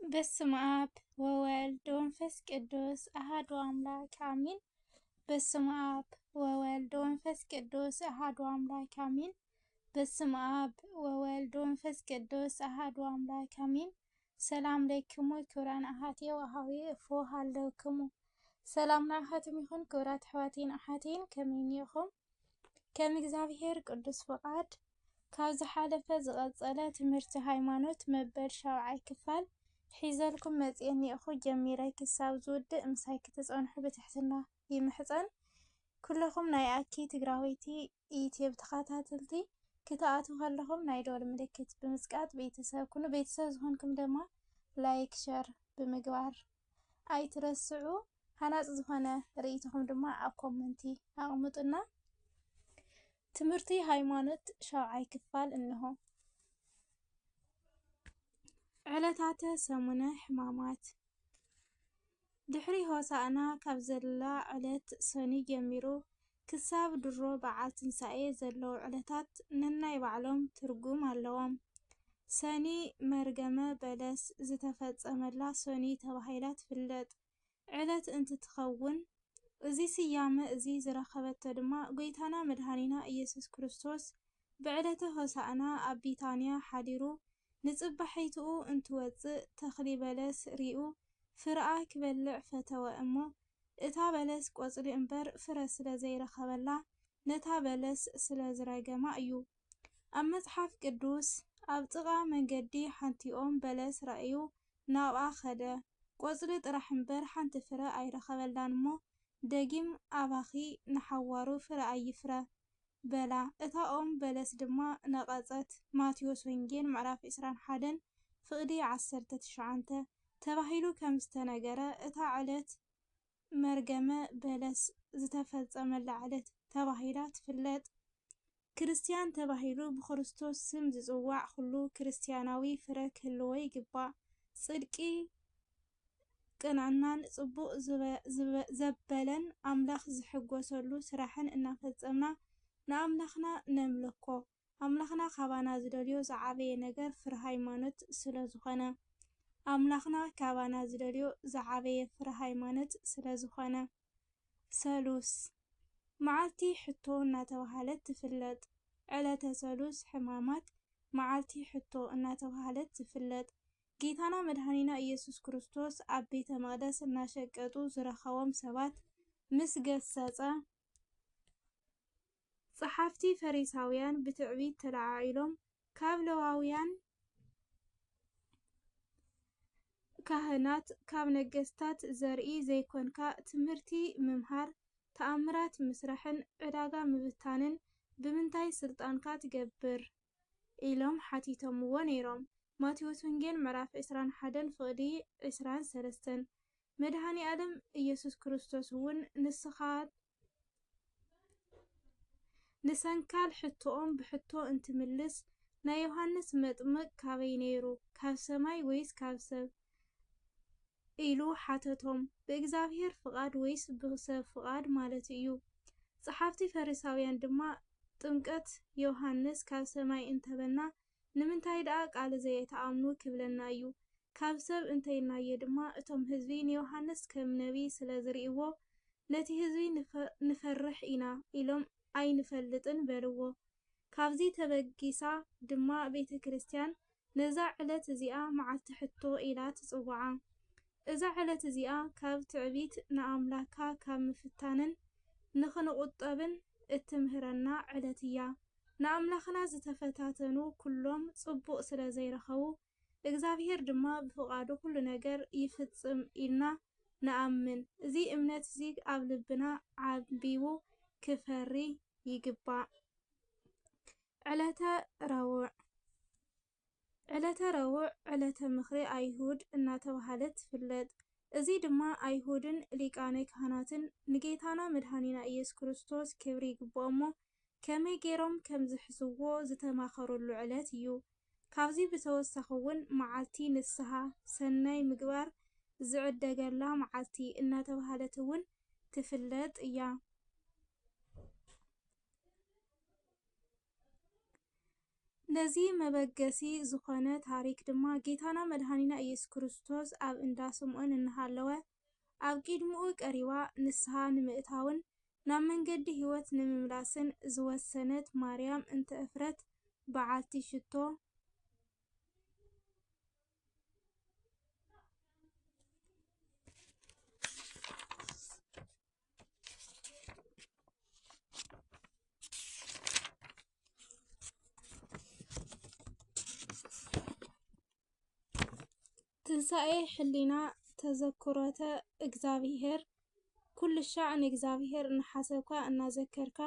በስመ አብ ወወልድ ወመንፈስ ቅዱስ አሐዱ አምላክ አሜን። በስመ አብ ወወልድ ወመንፈስ ቅዱስ አሐዱ አምላክ አሜን። በስመ አብ ወወልድ ወመንፈስ ቅዱስ አሐዱ አምላክ አሜን። ሰላም ለክሙ ክብራን አሐቴ ወአኀዌ እፎ ሃለውክሙ ሰላም ናሃትም ይሁን ክብራት አሕዋቴን አሐቴን ከመይኒኹም ከም እግዚአብሔር ቅዱስ ፈቃድ ካብ ዝሓለፈ ዝቐፀለ ትምህርቲ ሃይማኖት መበል 7ይ ክፋል ሒዘልኩም መፅአኒ እኹ ጀሚረ ክሳብ ዝውድእ ምሳይ ክትፀንሑ ብትሕትና ይምሕፀን። ኩለኹም ናይ አኪ ትግራወይቲ ዩቲዩብ ተኸታተልቲ ክትኣትዉ ከለኹም ናይ ደወል ምልክት ብምስቃጥ ቤተሰብ ኩኑ። ቤተሰብ ዝኾንኩም ድማ ላይክ ሸር ብምግባር ኣይትረስዑ። ሃናፅ ዝኾነ ርእይትኹም ድማ ኣብ ኮመንቲ ኣቕምጡና። ትምህርቲ ሃይማኖት 7ይ ክፋል እንሆ። ዕለታተ ሰሙነ ሕማማት ድሕሪ ሆሳእና ካብ ዘላ ዕለት ሰኒ ጀሚሩ ክሳብ ድሮ በዓል ትንሳኤ ዘለዉ ዕለታት ነናይ ባዕሎም ትርጉም ኣለዎም። ሰኒ መርገመ በለስ ዝተፈፀመላ ሰኒ ተባሂላ ትፍለጥ ዕለት እንትትኸውን እዚ ስያመ እዚ ዝረኸበቶ ድማ ጎይታና መድሃኒና ኢየሱስ ክርስቶስ ብዕለተ ሆሳእና ኣብ ቢታንያ ሓዲሩ ንፅባሒትኡ እንትወፅእ ተኽሊ በለስ ሪኡ ፍርኣ ክበልዕ ፈተወ እሞ እታ በለስ ቆፅሊ እምበር ፍረ ስለ ዘይረኸበላ ነታ በለስ ስለ ዝረገማ እዩ። ኣብ መፅሓፍ ቅዱስ ኣብ ጥቓ መንገዲ ሓንቲኦም በለስ ረአዩ ናብኣ ኸደ ቆፅሊ ጥራሕ እምበር ሓንቲ ፍረ ኣይረኸበላን እሞ ደጊም ኣባኺ ንሓዋሩ ፍረ ኣይፍረ በላ። እታ ኦም በለስ ድማ ነቐፀት። ማቴዎስ ወንጌል ምዕራፍ 21 ፍቕዲ 19 ተባሂሉ ከም ዝተነገረ እታ ዕለት መርገመ በለስ ዝተፈፀመላ ዕለት ተባሂላ ትፍለጥ። ክርስቲያን ተባሂሉ ብክርስቶስ ስም ዝፅዋዕ ኩሉ ክርስቲያናዊ ፍረ ክህልዎ ይግባእ። ጽድቂ ቅንዕናን ጽቡቕ ዘበለን ኣምላኽ ዝሕጎሰሉ ስራሕን እናፈፀምና ንኣምላኽና ነምልኮ። ኣምላኽና ካባና ዝደልዮ ዝዓበየ ነገር ፍረ ሃይማኖት ስለ ዝኾነ ኣምላኽና ካባና ዝደልዮ ዝዓበየ ፍረ ሃይማኖት ስለ ዝኾነ። ሰሉስ መዓልቲ ሕቶ እናተባህለት ትፍለጥ። ዕለተ ሰሉስ ሕማማት መዓልቲ ሕቶ እናተባህለት ትፍለጥ። ጌታና መድሃኒና ኢየሱስ ክርስቶስ ኣብ ቤተ መቕደስ እናሸቀጡ ዝረኸቦም ሰባት ምስ ገሰፀ ጸሓፍቲ ፈሪሳውያን ብትዕቢት ተለዓዒሎም ካብ ሌዋውያን ካህናት ካብ ነገስታት ዘርኢ ዘይኮንካ ትምህርቲ ምምሃር ተኣምራት ምስራሕን ዕዳጋ ምብታንን ብምንታይ ስልጣንካ ትገብር ኢሎም ሓቲቶምዎ ነይሮም። ማቴዎስ ወንጌል ምዕራፍ 21 ፍቕዲ 23 መድሃኒ ዓለም ኢየሱስ ክርስቶስ እውን ንሰንካል ሕቶኦም ብሕቶ እንትምልስ ናይ ዮሃንስ መጥምቅ ካበይ ነይሩ ካብ ሰማይ ወይስ ካብ ሰብ ኢሉ ሓተቶም። ብእግዚአብሔር ፍቃድ ወይስ ብሰብ ፍቃድ ማለት እዩ። ጸሓፍቲ ፈሪሳውያን ድማ ጥምቀት ዮሃንስ ካብ ሰማይ እንተበልና ንምንታይ ደኣ ቃል ዘይተኣምኑ ክብለና እዩ። ካብ ሰብ እንተይናየ ድማ እቶም ህዝቢ ንዮሃንስ ከም ነቢይ ስለ ዝርእይዎ ነቲ ህዝቢ ንፈርሕ ኢና ኢሎም ኣይንፈልጥን በልዎ። ካብዚ ተበጊሳ ድማ ቤተ ክርስቲያን ነዛ ዕለት እዚኣ መዓልቲ ሕቶ ኢላ ትፅዋዓ። እዛ ዕለት እዚኣ ካብ ትዕቢት ንኣምላካ ካብ ምፍታንን ንኽንቁጠብን እትምህረና ዕለት እያ። ንኣምላኽና ዝተፈታተኑ ኩሎም ጽቡቕ ስለ ዘይረኸቡ እግዚአብሔር ድማ ብፍቓዱ ኩሉ ነገር ይፍጽም ኢልና ንኣምን። እዚ እምነት እዚ ኣብ ልብና ዓቢቡ ክፈሪ ይግባእ። ዕለተ ረቡዕ ዕለተ ምኽሪ ኣይሁድ እናተባህለት ትፍለጥ። እዚ ድማ ኣይሁድን ሊቃነ ካህናትን ንጌታና መድሃኒና ኢየሱስ ክርስቶስ ክብሪ ይግብኦሞ ከመይ ገይሮም ከም ዝሕዝዎ ዝተማኸረሉ ዕለት እዩ። ካብዚ ብተወሳኺ እውን መዓልቲ ንስሐ ሰናይ ምግባር ዝዕደገላ መዓልቲ እናተባህለት እውን ትፍለጥ እያ። ነዚ መበገሲ ዝኾነ ታሪክ ድማ ጌታና መድኃኒና ኢየሱስ ክርስቶስ ኣብ እንዳ ስምዖን እንሃለወ ኣብ ቂድምኡ ቀሪባ ንስሓ ንምእታውን ናብ መንገዲ ሕይወት ንምምላስን ዝወሰነት ማርያም እንተ እፍረት በዓልቲ ሽቶ ትንሣኤ ሕሊና ተዘክሮተ እግዚአብሔር ኩሉ ሻዕ ንእግዚአብሔር እናሓሰብካ እናዘከርካ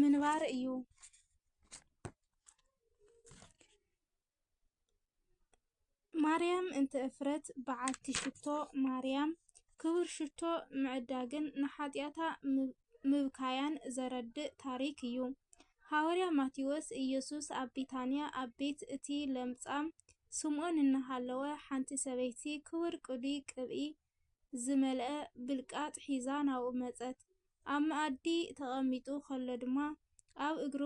ምንባር እዩ። ማርያም እንተ እፍረት በዓልቲ ሽቶ ማርያም ክቡር ሽቶ ምዕዳግን ንኃጢአታ ምብካያን ዘረድእ ታሪክ እዩ። ሐዋርያ ማቴዎስ ኢየሱስ ኣብ ቢታንያ ኣብ ቤት እቲ ለምጻም ስምዖን እናሃለወ ሓንቲ ሰበይቲ ክቡር ቅዱይ ቅብኢ ዝመልአ ብልቃጥ ሒዛ ናብኡ መጸት። ኣብ መኣዲ ተቐሚጡ ከሎ ድማ ኣብ እግሩ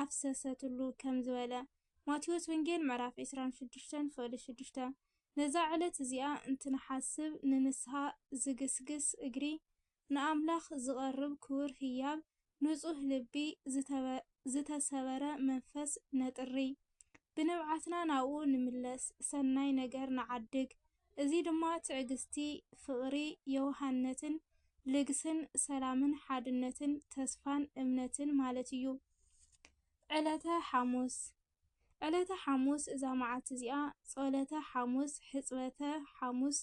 ኣፍሰሰትሉ ከም ዝበለ ማቴዎስ ወንጌል ምዕራፍ 26:6 ነዛ ዕለት እዚኣ እንትንሓስብ ንንስሓ ዝግስግስ እግሪ ንኣምላኽ ዝቐርብ ክቡር ህያብ ንጹህ ልቢ ዝተሰበረ መንፈስ ነጥሪ ብንብዓትና ናብኡ ንምለስ ሰናይ ነገር ንዓድግ። እዚ ድማ ትዕግስቲ ፍቕሪ የውሃነትን ልግስን ሰላምን ሓድነትን ተስፋን እምነትን ማለት እዩ። ዕለተ ሐሙስ ዕለተ ሐሙስ እዛ መዓልቲ እዚኣ ጸሎተ ሐሙስ ሕጽበተ ሐሙስ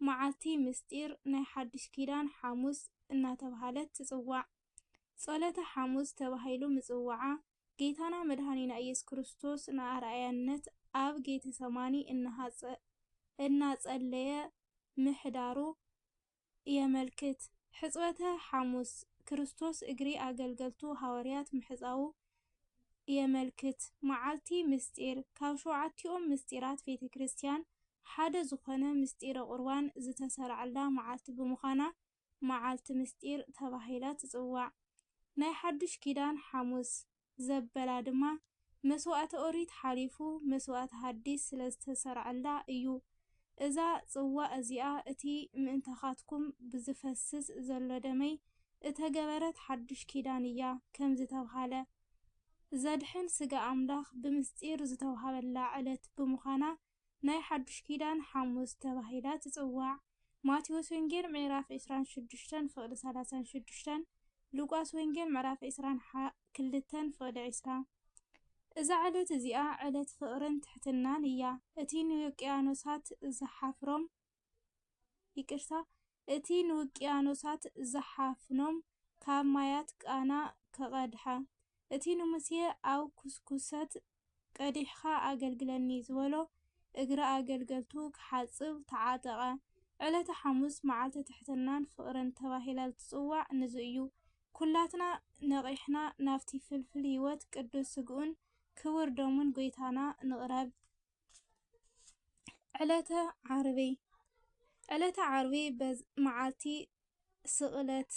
መዓልቲ ምስጢር ናይ ሓድሽ ኪዳን ሐሙስ እናተባህለት ትጽዋዕ። ጸሎተ ሐሙስ ተባሂሉ ምጽዋዓ ጌታና መድኃኒና ኢየሱስ ክርስቶስ ንኣርአያነት ኣብ ጌቴሰማኒ እናጸለየ ምሕዳሩ የመልክት። ሕጽበተ ሐሙስ ክርስቶስ እግሪ አገልገልቱ ሐዋርያት ምሕፃው የመልክት። መዓልቲ ምስጢር ካብ 7ኦም ምስጢራት ቤተ ክርስቲያን ሓደ ዝኾነ ምስጢረ ቁርባን ዝተሰርዓላ መዓልቲ ብምዃና መዓልቲ ምስጢር ተባሂላ ትጽዋዕ። ናይ ሓድሽ ኪዳን ሐሙስ ዘበላ ድማ መስዋዕተ ኦሪት ሓሊፉ መስዋዕተ ሐዲስ ስለ ዝተሰርዓላ እዩ። እዛ ጽዋዕ እዚኣ እቲ ምእንተኻትኩም ብዝፈስስ ዘሎ ደመይ እተገበረት ሓድሽ ኪዳን እያ ከም ዝተብሃለ ዘድሕን ስጋ ኣምላኽ ብምስጢር ዝተውሃበላ ዕለት ብምዃና ናይ ሓድሽ ኪዳን ሐሙስ ተባሂላ ትጽዋዕ። ማቴዎስ ወንጌል ምዕራፍ 26:36 ሉቃስ ወንጌል ምዕራፍ 22:20 እዛ ዕለት እዚኣ ዕለት ፍቕርን ትሕትናን እያ። እቲ ንውቅያኖሳት ዝሓፍኖም ካብ ማያት ቃና ከቐድሐ እቲ ንሙሴ ኣብ ኩስኩሰት ቀዲሕኻ ኣገልግለኒ ዝበሎ እግረ ኣገልገልቱ ክሓጽብ ተዓጠቐ። ዕለተ ሐሙስ መዓልተ ትሕትናን ፍቕርን ተባሂላ ትጽዋዕ ንዙ እዩ። ኩላትና ነቂሕና ናብቲ ፍልፍል ሕይወት ቅዱስ ስግኡን ክቡር ደሙን ጎይታና ንቕረብ። ዕለተ ዓርቢ መዓልቲ ስቕለት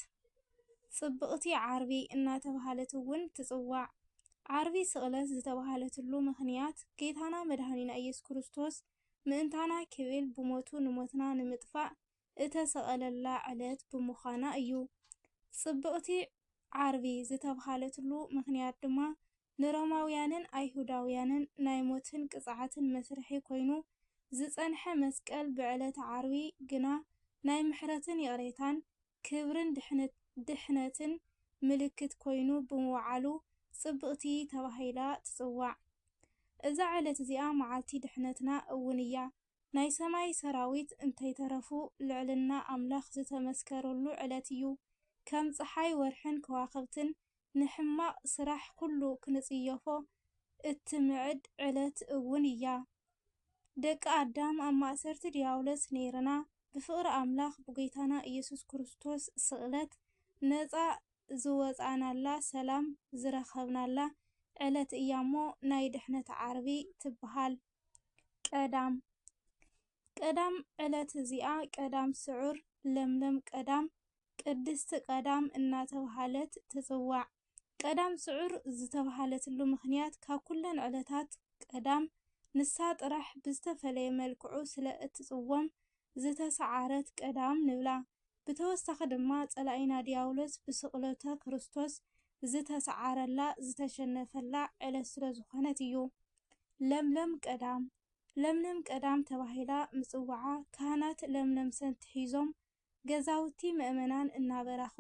ጽብቕቲ ዓርቢ እናተባህለት እውን ትጽዋዕ። ዓርቢ ስቕለት ዝተባህለትሉ ምኽንያት ጌታና መድኃኒና ኢየሱስ ክርስቶስ ምእንታና ክብል ብሞቱ ንሞትና ንምጥፋእ እተሰቐለላ ዕለት ብምዃና እዩ። ጽብቕቲ ዓርቢ ዝተባህለትሉ ምኽንያት ድማ ንሮማውያንን ኣይሁዳውያንን ናይ ሞትን ቅጽዓትን መስርሒ ኮይኑ ዝጸንሐ መስቀል ብዕለተ ዓርቢ ግና ናይ ምሕረትን ይቕሬታን ክብርን ድሕነትን ምልክት ኮይኑ ብምውዓሉ ጽብቕቲ ተባሂላ ትጽዋዕ። እዛ ዕለት እዚኣ መዓልቲ ድሕነትና እውን እያ። ናይ ሰማይ ሰራዊት እንተይተረፉ ልዕልና ኣምላኽ ዝተመስከረሉ ዕለት እዩ። ከም ፀሓይ ወርሕን ከዋኽብትን ንሕማቕ ስራሕ ኩሉ ክንጽየፎ እትምዕድ ዕለት እውን እያ። ደቂ ኣዳም ኣብ ማእሰርቲ ዲያብሎስ ነይርና ብፍቕሪ ኣምላኽ ብጎይታና ኢየሱስ ክርስቶስ ስቕለት ነፃ ዝወፃናላ ሰላም ዝረኸብናላ ዕለት እያ እሞ ናይ ድሕነት ዓርቢ ትበሃል። ቀዳም ዕለት እዚኣ ቀዳም ስዑር ለምለም ቀዳም ቅድስቲ ቀዳም እናተባሃለት ትጽዋዕ። ቀዳም ስዑር ዝተባሃለትሉ ምኽንያት ካብ ኩለን ዕለታት ቀዳም ንሳ ጥራሕ ብዝተፈለየ መልክዑ ስለ እትጽወም ዝተሰዓረት ቀዳም ንብላ። ብተወሳኺ ድማ ጸላኢና ዲያብሎስ ብስቕለተ ክርስቶስ ዝተሰዓረላ ዝተሸነፈላ ዕለት ስለ ዝኾነት እዩ። ለምለም ቀዳም ተባሂላ ምጽዋዓ ካህናት ለምለም ሰንቲ ሒዞም ገዛውቲ ምእመናን እናበራኹ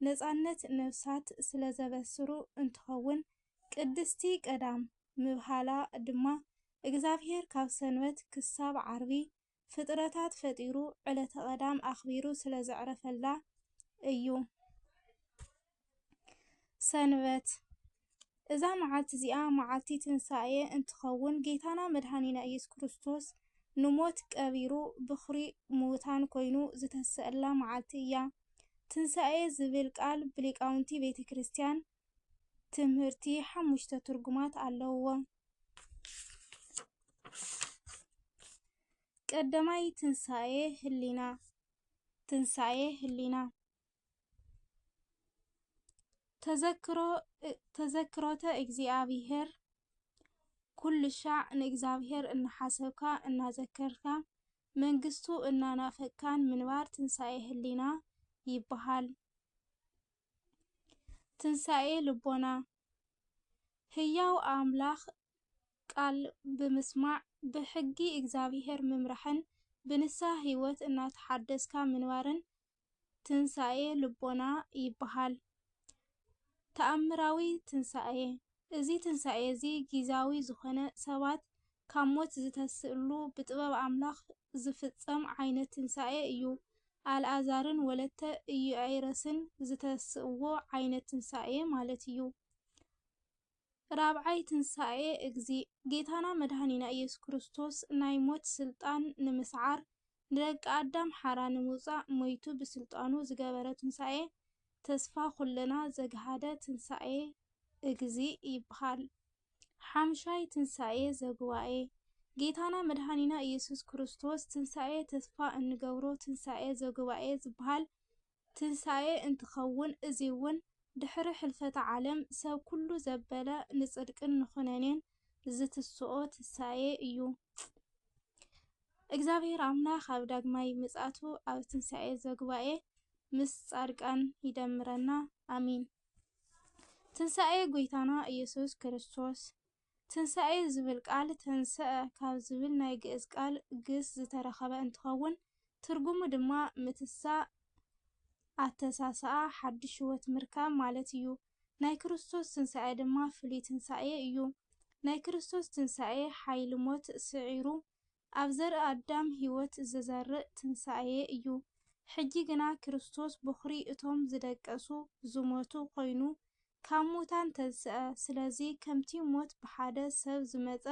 ነፃነት ነፍሳት ስለ ዘበስሩ እንትኸውን ቅድስቲ ቀዳም ምብሃላ ድማ እግዚአብሔር ካብ ሰንበት ክሳብ ዓርቢ ፍጥረታት ፈጢሩ ዕለተ ቀዳም ኣኽቢሩ ስለ ዘዕረፈላ እዩ። ሰንበት እዛ መዓልቲ እዚኣ መዓልቲ ትንሳኤ እንትኸውን ጌታና መድኃኒና ኢየሱስ ክርስቶስ ንሞት ቀቢሩ ብኽሪ ሙታን ኮይኑ ዝተስአላ መዓልቲ እያ። ትንሳኤ ዝብል ቃል ብሊቃውንቲ ቤተ ክርስቲያን ትምህርቲ 5 ትርጉማት ኣለዎ። ቀዳማይ ትንሳኤ ህሊና ተዘክሮተ እግዚአብሔር ኩሉ ሻዕ ንእግዚአብሔር እናሓሰብካ እናዘከርካ መንግስቱ እናናፈካን ምንባር ትንሳኤ ህሊና ይበሃል። ትንሳኤ ልቦና ህያው አምላኽ ቃል ብምስማዕ ብሕጊ እግዚአብሔር ምምራሕን ብንስሐ ህይወት እናተሓደስካ ምንባርን ትንሳኤ ልቦና ይበሃል። ተኣምራዊ ትንሳኤ እዚ ትንሳኤ እዚ ጊዜያዊ ዝኾነ ሰባት ካብ ሞት ዝተስእሉ ብጥበብ አምላኽ ዝፍጸም ዓይነት ትንሳኤ እዩ። አልዓዛርን ወለተ ኢያኢሮስን ዝተስእዎ ዓይነት ትንሳኤ ማለት እዩ። ራብዓይ ትንሳኤ እግዚእ ጌታና መድኃኒና ኢየሱስ ክርስቶስ ናይ ሞት ስልጣን ንምስዓር ንደቂ አዳም ሓራ ንምውፃእ ሞይቱ ብስልጣኑ ዝገበረ ትንሳኤ ተስፋ ኩለና ዘግሃደ ትንሳኤ እግዚእ ይበሃል። ሓምሻይ ትንሳኤ ዘጉባኤ ጌታና መድኃኒና ኢየሱስ ክርስቶስ ትንሳኤ ተስፋ እንገብሮ ትንሳኤ ዘጉባኤ ዝበሃል ትንሳኤ እንትኸውን እዚ እውን ድሕሪ ሕልፈተ ዓለም ሰብ ኩሉ ዘበለ ንጽድቅን ንኹነኔን ዝትስኦ ትንሳኤ እዩ። እግዚአብሔር አምላኽ ኣብ ዳግማይ ምጽአቱ ኣብ ትንሳኤ ዘጉባኤ ምስ ጻድቃን ይደምረና አሚን። ትንሳኤ ጎይታና ኢየሱስ ክርስቶስ ትንሳኤ ዝብል ቃል ተንስአ ካብ ዝብል ናይ ግዕዝ ቃል ግስ ዝተረኸበ እንትኸውን ትርጉሙ ድማ ምትሳእ ኣተሳስኣ ሓድሽ ህይወት ምርካብ ማለት እዩ። ናይ ክርስቶስ ትንሳኤ ድማ ፍሉይ ትንሳኤ እዩ። ናይ ክርስቶስ ትንሳኤ ሓይሊ ሞት ስዒሩ ኣብ ዘርኢ አዳም ህይወት ዘዘርእ ትንሳኤ እዩ። ሕጂ ግና ክርስቶስ ብኽሪ እቶም ዝደቀሱ ዝሞቱ ኮይኑ ካብ ሙታን ተንስአ። ስለዚ ከምቲ ሞት ብሓደ ሰብ ዝመፀ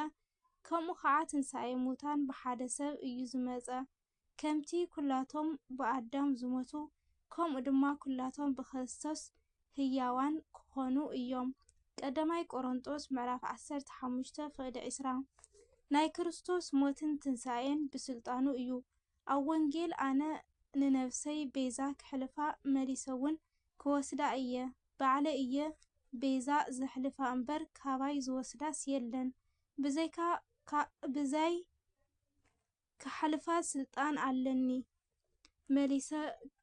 ከምኡ ከዓ ትንሳኤ ሙታን ብሓደ ሰብ እዩ ዝመፀ። ከምቲ ኩላቶም ብአዳም ዝሞቱ ከምኡ ድማ ኩላቶም ብክርስቶስ ህያዋን ክኾኑ እዮም። ቀዳማይ ቆሮንጦስ ምዕራፍ 15:20 ናይ ክርስቶስ ሞትን ትንሳኤን ብስልጣኑ እዩ። ኣብ ወንጌል አነ ንነፍሰይ ቤዛ ክሕልፋ መሊሰውን ክወስዳ እየ ባዕለ እየ ቤዛ ዘሕልፋ እምበር ካባይ ዝወስዳስ የለን ብዘይ ክሕልፋ ስልጣን ኣለኒ መሊሰ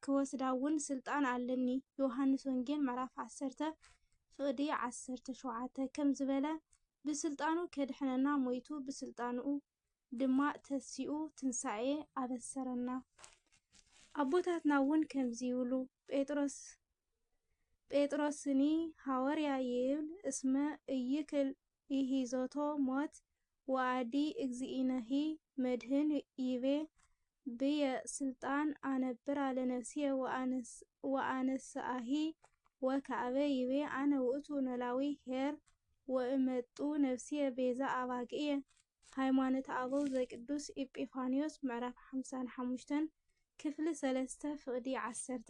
ክወስዳውን ስልጣን ኣለኒ። ዮሐንስ ወንጌል ምዕራፍ 10:17 ከም ዝበለ ብስልጣኑ ከድሕነና ሞይቱ ብስልጣኑ ድማ ተሲኡ ትንሳኤ አበሰረና። አቦታትና እውን ከምዚ ይብሉ። ጴጥሮስኒ ሐዋርያ ይብል እስመ ኢይክል ይሂዞቶ ሞት ወአዲ እግዚእነሂ መድህን ይቤ ብየ ስልጣን አነብር አለ ነፍስየ ወአነስአሂ ወካዕበ ይቤ አነ ውእቱ ኖላዊ ሄር ወእመጡ ነፍስየ ቤዛ አባግየ። ሃይማኖተ አበው ዘቅዱስ ኤጲፋንዮስ ምዕራፍ 55:3-10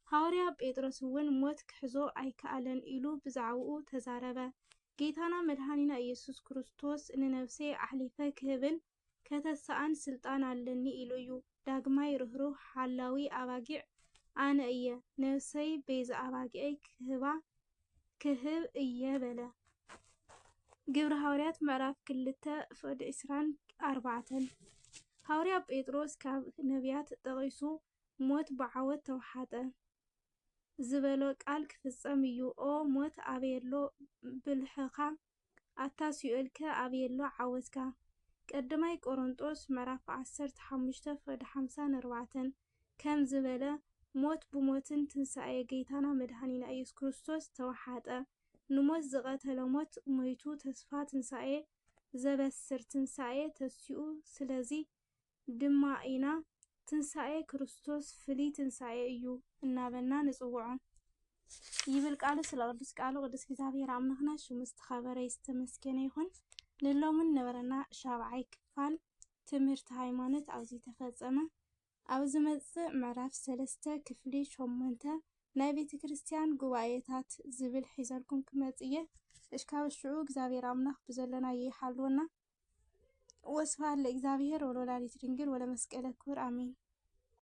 ሐዋርያ ጴጥሮስ እውን ሞት ክሕዞ ኣይከኣለን ኢሉ ብዛዕባኡ ተዛረበ። ጌታና መድኃኒና ኢየሱስ ክርስቶስ ንነፍሰይ አሕሊፈ ክህብን ከተሳአን ስልጣን ኣለኒ ኢሉ እዩ። ዳግማይ ርህሩህ ሓላዊ አባጊዕ أنا إيه نفسي بيز أباقي كهب إيه بلا جبر هوريات معرف كلتا فد إسران 4 هوريا بيتروس كاب نبيات تغيسو موت بعوت توحاته زبلو قال كفصم يو او موت أبيلو بالحقا أتاسيؤلك أبيلو عوزكا قدماي قرنطوس معرف 15 فد 54 كم زبلا موت بموتن تنساء جيتانا مدهنين أيس كريستوس توحاته نموت زغته لموت مويتو تسفا تنساء زبسر تنساء تسيؤ سلازي دما إينا تنساء كريستوس فلي تنساء إيو النابنا نصوعون يبلك على سلاردس قالوا قدس كتابي رامنخنا شو مستخبر يستمسكني يخون للو من نبرنا شابعي كفال تمرت هايمانت أوزي تفزمه أوز مزق معرف سلسته كفلي شومنته نابيت كريستيان قوايتات زبل حيزالكم كماتية إشكاو الشعوق زابي رامنخ بزلنا يحلونا واسفار لإكزابيهر ولولا لترنجل ولا مسكالة كور آمين.